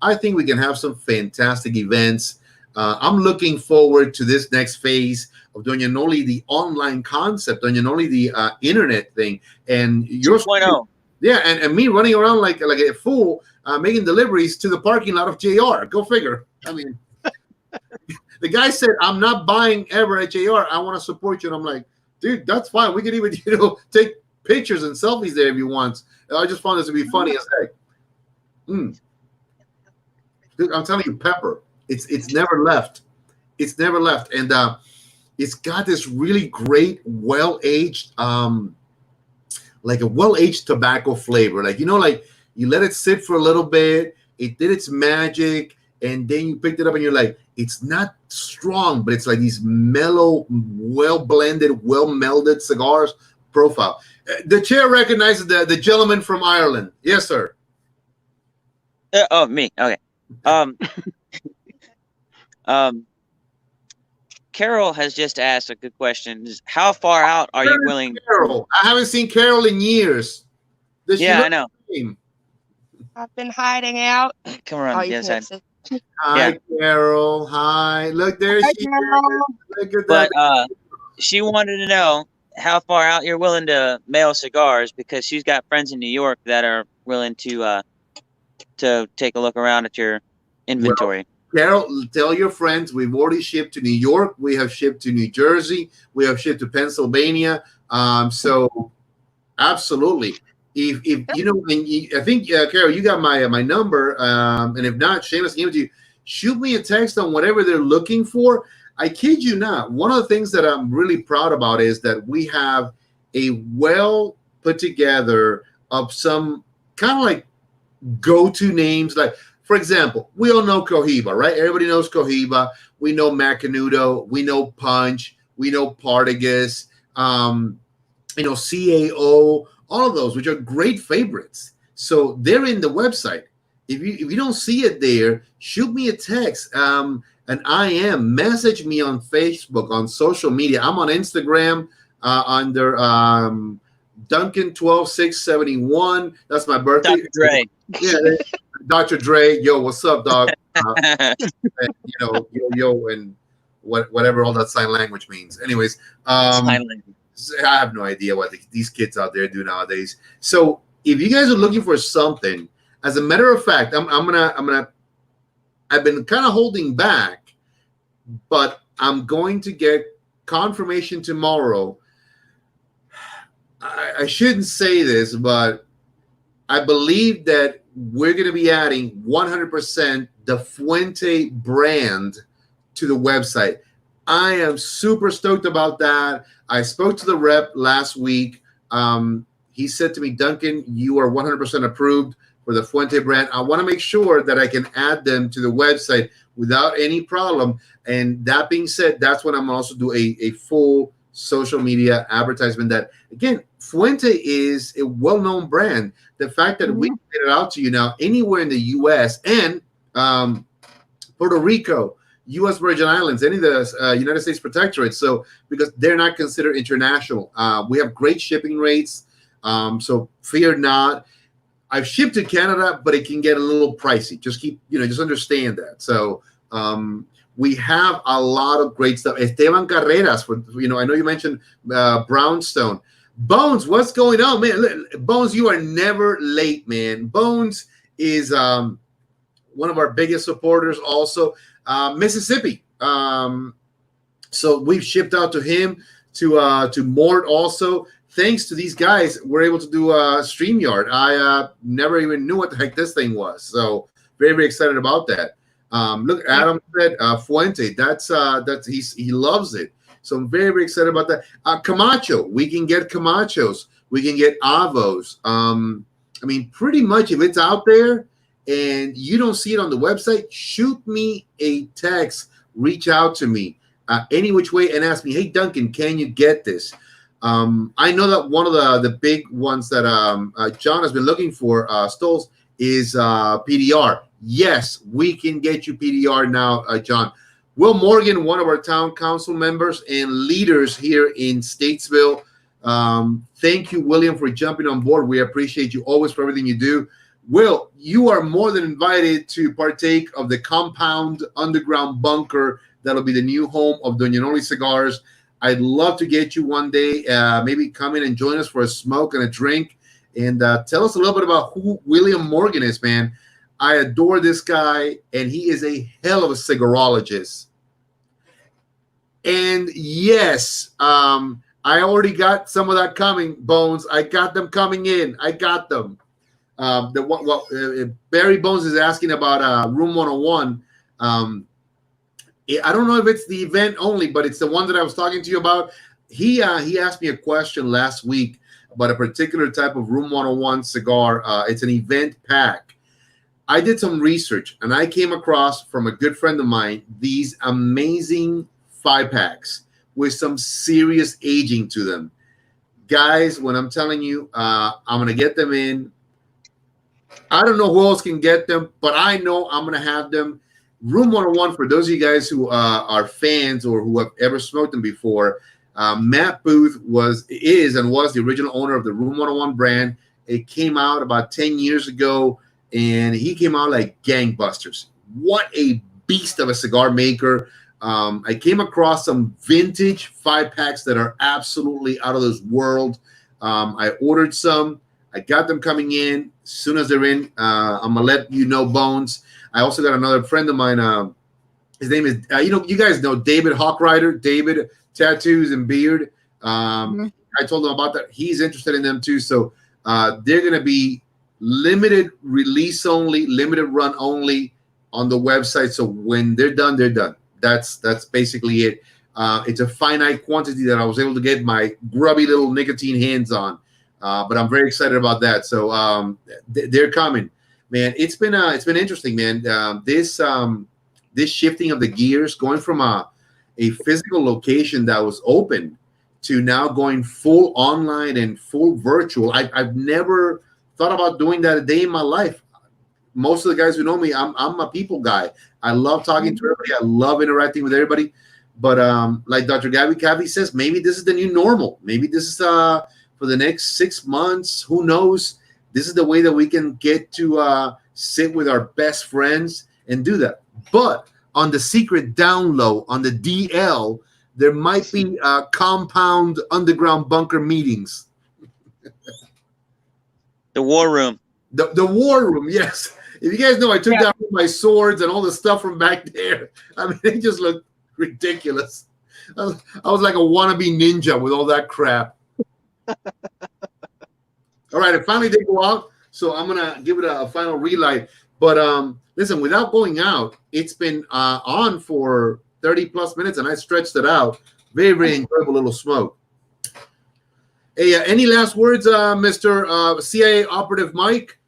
I think we can have some fantastic events. I'm looking forward to this next phase of doing not only the online concept, doing not only the internet thing, and your 2.0. Yeah, and me running around like a fool, making deliveries to the parking lot of JR. Go figure. I mean, the guy said, "I'm not buying ever at JR. I want to support you." And I'm like, dude, that's fine. We can even take pictures and selfies there if you want. I just found this to be funny as heck. Dude, I'm telling you, pepper. It's never left. It's never left, and it's got this really great, well-aged, like a well-aged tobacco flavor. Like like you let it sit for a little bit, it did its magic, and then you picked it up, and you're like, it's not strong, but it's like these mellow, well-blended, well-melded cigars profile. The chair recognizes the gentleman from Ireland. Yes, sir. Oh, me. Okay. Carol has just asked a good question. How far out are you willing? Carol, I haven't seen Carol in years. Yeah, I know. I've been hiding out. Come around the other side. Hi, Carol. Hi. Look, there she is. Look at that. But she wanted to know how far out you're willing to mail cigars, because she's got friends in New York that are willing to take a look around at your inventory. Well, Carol, tell your friends we've already shipped to New York. We have shipped to New Jersey. We have shipped to Pennsylvania. So absolutely. If I think Carol, you got my number. And if not, Seamus gave it to you. Shoot me a text on whatever they're looking for. I kid you not. One of the things that I'm really proud about is that we have a well put together of some kind of like go-to names. Like, for example, we all know Cohiba, right? Everybody knows Cohiba. We know Macanudo. We know Punch. We know Partagas. CAO. All of those, which are great favorites. So they're in the website. If you don't see it there, shoot me a text. And message me on Facebook, on social media. I'm on Instagram under Duncan12671. That's my birthday. Dr. Dre. Yeah, Dr. Dre. Yo, what's up, dog? Yo, and whatever all that sign language means. Anyways, Sign language. I have no idea what these kids out there do nowadays. So if you guys are looking for something, as a matter of fact, I've been kind of holding back, but I'm going to get confirmation tomorrow. I shouldn't say this, but I believe that we're going to be adding 100% the Fuente brand to the website. I am super stoked about that. I spoke to the rep last week. He said to me, Duncan, you are 100% approved for the Fuente brand. I want to make sure that I can add them to the website without any problem. And that being said, that's when I'm also do a full social media advertisement. That, again, Fuente is a well-known brand. The fact that we get it out to you now anywhere in the U.S. and Puerto Rico, U.S. Virgin Islands, any of the United States protectorate. So because they're not considered international, we have great shipping rates. So fear not. I've shipped to Canada, but it can get a little pricey. Just understand that. So we have a lot of great stuff. Esteban Carreras, I know you mentioned Brownstone. Bones, what's going on, man? Bones, you are never late, man. Bones is one of our biggest supporters also. Mississippi. So we've shipped out to him, to Mort also. Thanks to these guys, we're able to do StreamYard. I never even knew what the heck this thing was. So very, very excited about that. Look, Adam said Fuente. He loves it. So I'm very, very excited about that. Camacho, we can get Camachos. We can get Avos. Pretty much if it's out there and you don't see it on the website, shoot me a text, reach out to me any which way and ask me, hey, Duncan, can you get this? I know that one of the big ones that John has been looking for, Stoles, is PDR. Yes, we can get you PDR now, John. Will Morgan, one of our town council members and leaders here in Statesville. Thank you, William, for jumping on board. We appreciate you always for everything you do. Will, you are more than invited to partake of the compound underground bunker that'll be the new home of Doña Noli Cigars. I'd love to get you one day, maybe come in and join us for a smoke and a drink, and tell us a little bit about who William Morgan is, man. I adore this guy, and he is a hell of a cigarologist. And yes, I already got some of that coming, Bones. I got them coming in. I got them. Barry Bones is asking about Room 101. I don't know if it's the event only, but it's the one that I was talking to you about. He asked me a question last week about a particular type of Room 101 cigar. It's an event pack. I did some research, and I came across from a good friend of mine these amazing 5-packs with some serious aging to them. Guys, when I'm telling you, I'm going to get them in. I don't know who else can get them, but I know I'm going to have them. Room 101, for those of you guys who are fans or who have ever smoked them before, Matt Booth is and was the original owner of the Room 101 brand. It came out about 10 years ago, and he came out like gangbusters. What a beast of a cigar maker. I came across some vintage 5-packs that are absolutely out of this world. I ordered some. I got them coming in. As soon as they're in, I'm going to let you know, Bones. I also got another friend of mine. His name is, you guys know David Hawkrider. David, tattoos and beard. I told him about that. He's interested in them too. So they're going to be limited release only, limited run only on the website. So when they're done, they're done. That's basically it. It's a finite quantity that I was able to get my grubby little nicotine hands on. But I'm very excited about that. So they're coming, man. It's been interesting, man. This shifting of the gears, going from a physical location that was open to now going full online and full virtual. I've never thought about doing that a day in my life. Most of the guys who know me, I'm a people guy. I love talking to everybody. I love interacting with everybody. But like Dr. Gabby Cavi says, maybe this is the new normal. Maybe this is for the next 6 months. Who knows? This is the way that we can get to sit with our best friends and do that. But on the secret down low, on the DL, there might be compound underground bunker meetings. The war room. The war room, yes. If you guys know, I took down my swords and all the stuff from back there. I mean, they just look ridiculous. I was like a wannabe ninja with all that crap. All right, it finally did go out, so I'm gonna give it a final relight. But listen, without going out, it's been on for 30 plus minutes, and I stretched it out. Very, very enjoyable little smoke. Hey, any last words, Mr. CIA Operative Mike?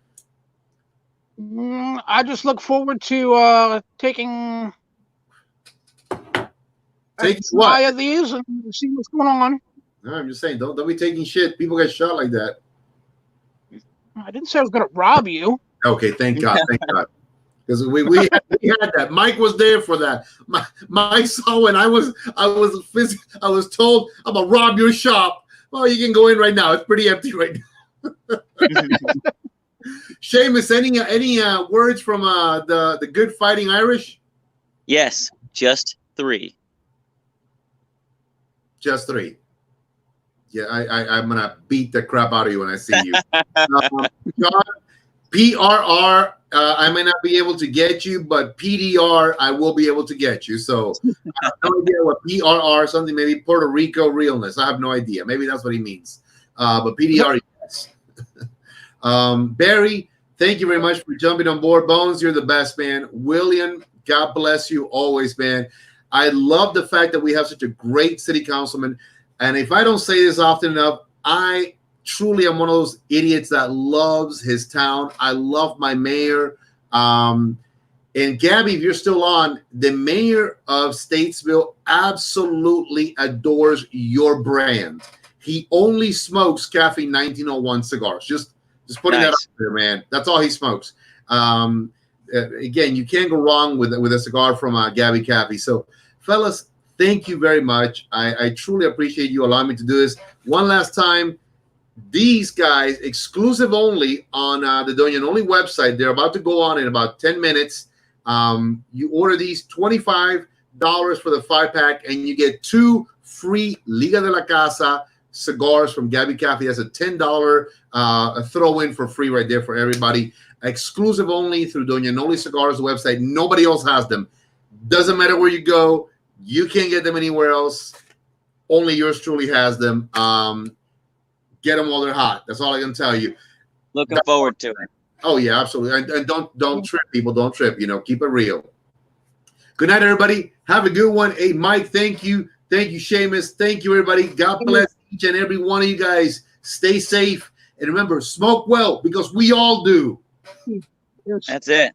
I just look forward to taking what? of these and see what's going on. No, I'm just saying, don't be taking shit. People get shot like that. I didn't say I was going to rob you. Okay, thank God, thank God. Because we had that. Mike was there for that. Mike saw when I was told I'm gonna rob your shop. Oh, you can go in right now. It's pretty empty right now. Seamus, any words from the good fighting Irish? Yes, just 3. Just 3. Yeah, I'm gonna beat the crap out of you when I see you. John, PRR, I may not be able to get you, but PDR, I will be able to get you. So I have no idea what PRR, something maybe Puerto Rico realness. I have no idea. Maybe that's what he means. But PDR, yes. Barry, thank you very much for jumping on board. Bones, you're the best, man. William, God bless you always, man. I love the fact that we have such a great city councilman. And if I don't say this often enough, I truly am one of those idiots that loves his town. I love my mayor. And Gabby, if you're still on, the mayor of Statesville absolutely adores your brand. He only smokes Caffeine 1901 cigars. Just putting that out there, man. That's all he smokes. Again, you can't go wrong with a cigar from Gabby Caffey. So, fellas, thank you very much. I truly appreciate you allowing me to do this. One last time, these guys, exclusive only on the Doña Noli website. They're about to go on in about 10 minutes. You order these, $25 for the 5-pack, and you get 2 free Liga de la Casa cigars from Gabby Caffey. That's a $10 throw-in for free right there for everybody. Exclusive only through Doña Noli Cigars website. Nobody else has them. Doesn't matter where you go. You can't get them anywhere else. Only yours truly has them. Get them while they're hot. That's all I can tell you. Looking forward to it. Oh yeah, absolutely. And don't trip, people. Don't trip. Keep it real. Good night, everybody. Have a good one. Hey, Mike, thank you. Thank you, Seamus. Thank you, everybody. God bless each and every one of you guys. Stay safe. And remember, smoke well, because we all do. Yes. That's it.